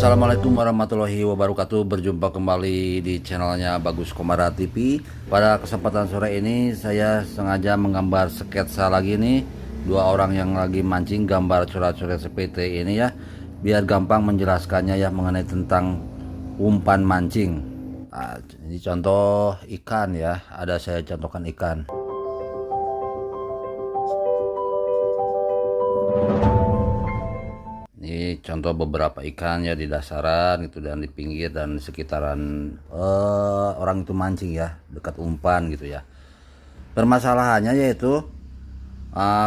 Assalamualaikum warahmatullahi wabarakatuh. Berjumpa kembali di channelnya Bagus Komara TV. Pada kesempatan sore ini saya sengaja menggambar sketsa lagi nih, dua orang yang lagi mancing, gambar coret-coret seperti ini ya, biar gampang menjelaskannya ya mengenai tentang umpan mancing. Nah, ini contoh ikan ya, ada saya contohkan ikan. Ini contoh beberapa ikan ya di dasaran gitu dan di pinggir dan di sekitaran orang itu mancing ya, dekat umpan gitu ya. Permasalahannya yaitu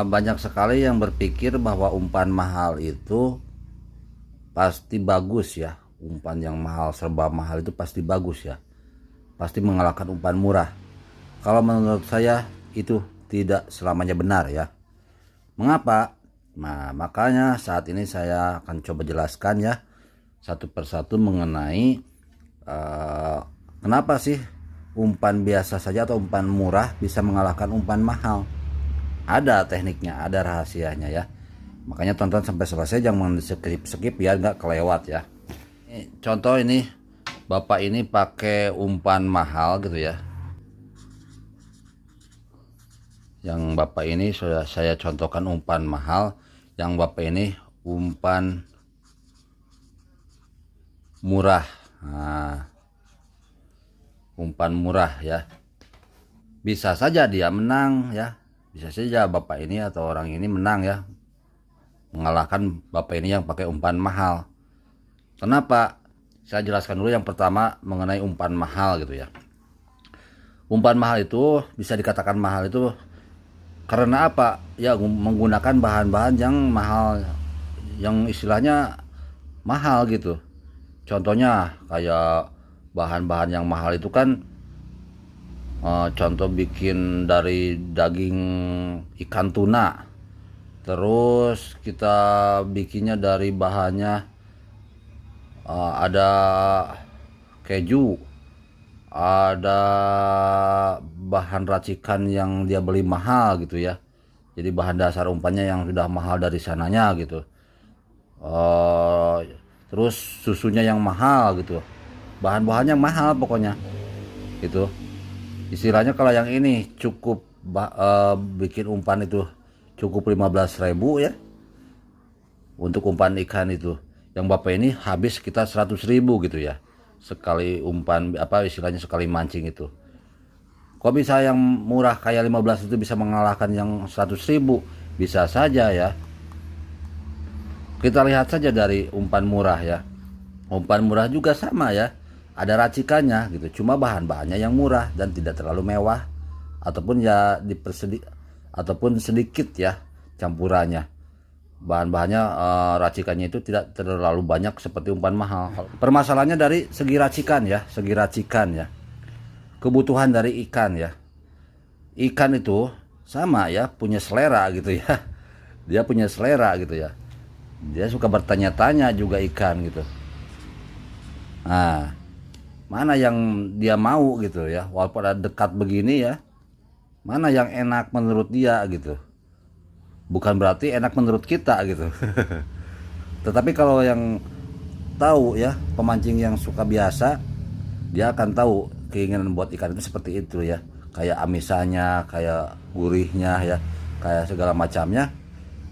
banyak sekali yang berpikir bahwa umpan mahal itu pasti bagus ya. Umpan yang mahal, serba mahal itu pasti bagus ya, pasti mengalahkan umpan murah. Kalau menurut saya itu tidak selamanya benar ya. Mengapa? Nah, makanya saat ini saya akan coba jelaskan ya satu persatu mengenai kenapa sih umpan biasa saja atau umpan murah bisa mengalahkan umpan mahal. Ada tekniknya, ada rahasianya ya. Makanya tonton sampai selesai, jangan skip biar nggak kelewat ya. Contoh ini, bapak ini pakai umpan mahal gitu ya. Yang bapak ini sudah saya contohkan umpan mahal. Yang bapak ini umpan murah. Nah, umpan murah ya, bisa saja dia menang ya, bisa saja bapak ini atau orang ini menang ya, mengalahkan bapak ini yang pakai umpan mahal. Kenapa? Saya jelaskan dulu yang pertama mengenai umpan mahal gitu ya. Umpan mahal itu bisa dikatakan mahal itu karena apa? Ya menggunakan bahan-bahan yang mahal, yang istilahnya mahal gitu. Contohnya kayak bahan-bahan yang mahal itu kan contoh bikin dari daging ikan tuna. Terus kita bikinnya dari bahannya ada keju, ada bahan racikan yang dia beli mahal gitu ya. Jadi bahan dasar umpannya yang sudah mahal dari sananya gitu. Terus susunya yang mahal gitu. Bahan-bahannya mahal pokoknya gitu. Istilahnya kalau yang ini cukup bikin umpan itu cukup 15.000 ya untuk umpan ikan itu. Yang bapak ini habis sekitar 100.000 gitu ya sekali umpan, apa istilahnya sekali mancing itu. Kok bisa yang murah kayak 15 itu bisa mengalahkan yang 100.000? Bisa saja ya. Kita lihat saja dari umpan murah ya. Umpan murah juga sama ya, ada racikannya gitu, cuma bahan-bahannya yang murah dan tidak terlalu mewah, ataupun ya ataupun sedikit ya campurannya. Bahan-bahannya racikannya itu tidak terlalu banyak seperti umpan mahal. Permasalahannya dari segi racikan ya, kebutuhan dari ikan ya. Ikan itu sama ya, punya selera gitu ya. Dia punya selera gitu ya. Dia suka bertanya-tanya juga ikan gitu. Nah, mana yang dia mau gitu ya, walaupun ada dekat begini ya, mana yang enak menurut dia gitu. Bukan berarti enak menurut kita gitu. Tetapi kalau yang tahu ya, pemancing yang suka biasa, dia akan tahu keinginan buat ikan itu seperti itu ya. Kayak amisannya, kayak gurihnya ya, kayak segala macamnya.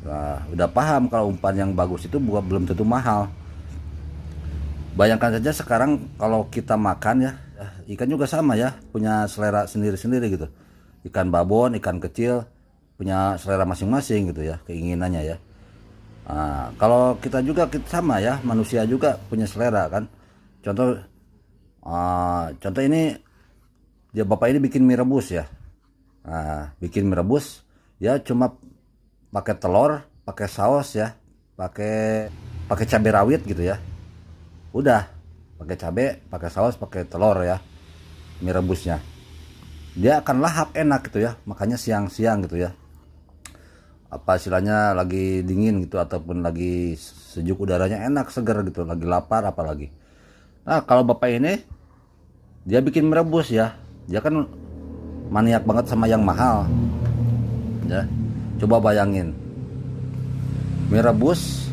Nah, udah paham kalau umpan yang bagus itu belum tentu mahal. Bayangkan saja sekarang kalau kita makan ya, ikan juga sama ya, punya selera sendiri-sendiri gitu. Ikan babon, ikan kecil, punya selera masing-masing gitu ya, keinginannya ya. Nah, kalau kita juga sama ya, manusia juga punya selera kan. Contoh ini dia bapak ini bikin mie rebus ya. Nah, bikin mie rebus ya cuma pakai telur, pakai saus ya, pakai cabai rawit gitu ya. Udah, pakai cabai, pakai saus, pakai telur ya, mie rebusnya. Dia akan lahap enak gitu ya, makanya siang-siang gitu ya. Apa istilahnya lagi dingin gitu ataupun lagi sejuk udaranya enak, segar gitu, lagi lapar apalagi. Nah, kalau bapak ini dia bikin mie rebus ya, dia kan maniak banget sama yang mahal ya. Coba bayangin, mie rebus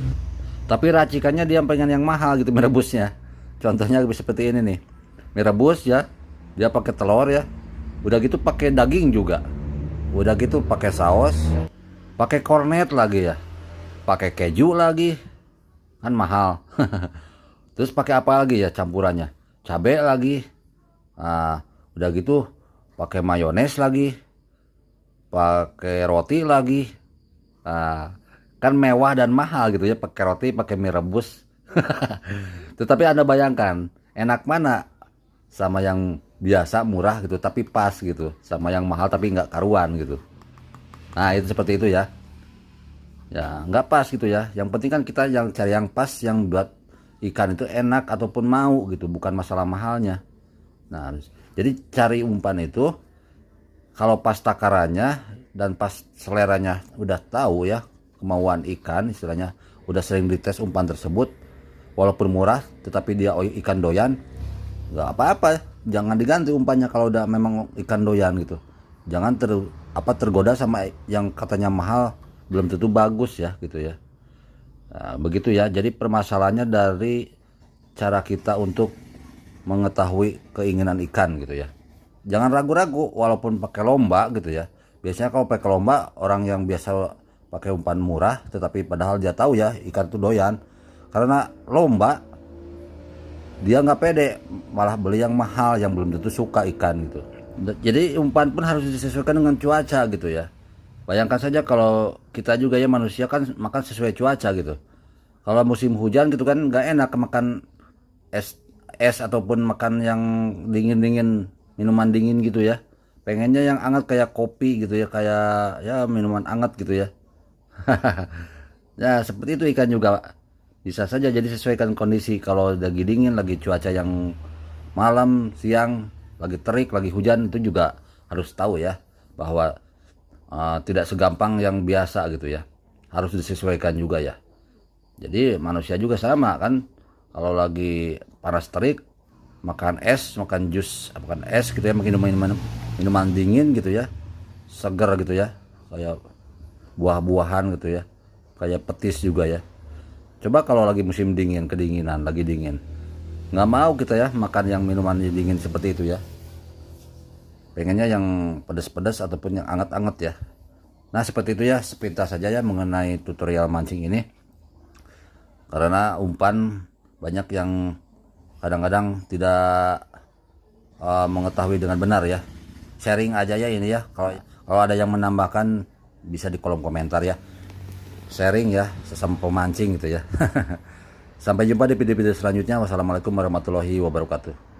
Tapi racikannya dia pengen yang mahal gitu mie rebusnya. Contohnya seperti ini nih. Mie rebus ya, dia pakai telur ya. Udah gitu pakai daging juga. Udah gitu pakai saus, pakai kornet lagi ya. Pakai keju lagi. Kan mahal. Terus pakai apa lagi ya campurannya? Cabai lagi. Nah, udah gitu pakai mayones lagi. Pakai roti lagi. Nah, kan mewah dan mahal gitu ya, pakai roti, pakai mie rebus. Tetapi Anda bayangkan, enak mana sama yang biasa murah gitu tapi pas gitu, sama yang mahal tapi nggak karuan gitu. Nah, itu seperti itu ya. Ya, nggak pas gitu ya. Yang penting kan kita yang cari yang pas, yang buat ikan itu enak ataupun mau gitu, bukan masalah mahalnya. Nah, jadi cari umpan itu kalau pas takarannya dan pas seleranya udah tahu ya kemauan ikan, istilahnya udah sering dites umpan tersebut, walaupun murah tetapi dia ikan doyan, nggak apa-apa, jangan diganti umpannya kalau udah memang ikan doyan gitu. Jangan tergoda sama yang katanya mahal, belum tentu bagus ya gitu ya. Nah, begitu ya. Jadi permasalahannya dari cara kita untuk mengetahui keinginan ikan gitu ya. Jangan ragu-ragu walaupun pakai lomba gitu ya. Biasanya kalau pakai lomba, orang yang biasa pakai umpan murah tetapi padahal dia tahu ya ikan itu doyan, karena lomba dia nggak pede malah beli yang mahal yang belum tentu suka ikan gitu. Jadi umpan pun harus disesuaikan dengan cuaca gitu ya. Bayangkan saja kalau kita juga ya manusia kan makan sesuai cuaca gitu. Kalau musim hujan gitu kan nggak enak makan es ataupun makan yang dingin-dingin, minuman dingin gitu ya. Pengennya yang hangat kayak kopi gitu ya, kayak ya minuman hangat gitu ya. Ya seperti itu ikan juga bisa saja, jadi sesuaikan kondisi. Kalau lagi dingin, lagi cuaca yang malam, siang, lagi terik, lagi hujan, itu juga harus tahu ya bahwa tidak segampang yang biasa gitu ya, harus disesuaikan juga ya. Jadi manusia juga sama kan, kalau lagi panas terik makan es, makan jus, makan es gitu ya, makin minuman dingin gitu ya, segar gitu ya, kayak buah-buahan gitu ya, kayak petis juga ya. Coba kalau lagi musim dingin, kedinginan, lagi dingin, nggak mau kita ya makan yang minuman dingin seperti itu ya. Pengennya yang pedas-pedas ataupun yang anget-anget ya. Nah seperti itu ya, sepintas saja ya mengenai tutorial mancing ini. Karena umpan banyak yang kadang-kadang tidak mengetahui dengan benar ya. Sharing aja ya ini ya. Kalau ada yang menambahkan bisa di kolom komentar ya. Sharing ya sesama pemancing gitu ya. Sampai jumpa di video-video selanjutnya. Wassalamualaikum warahmatullahi wabarakatuh.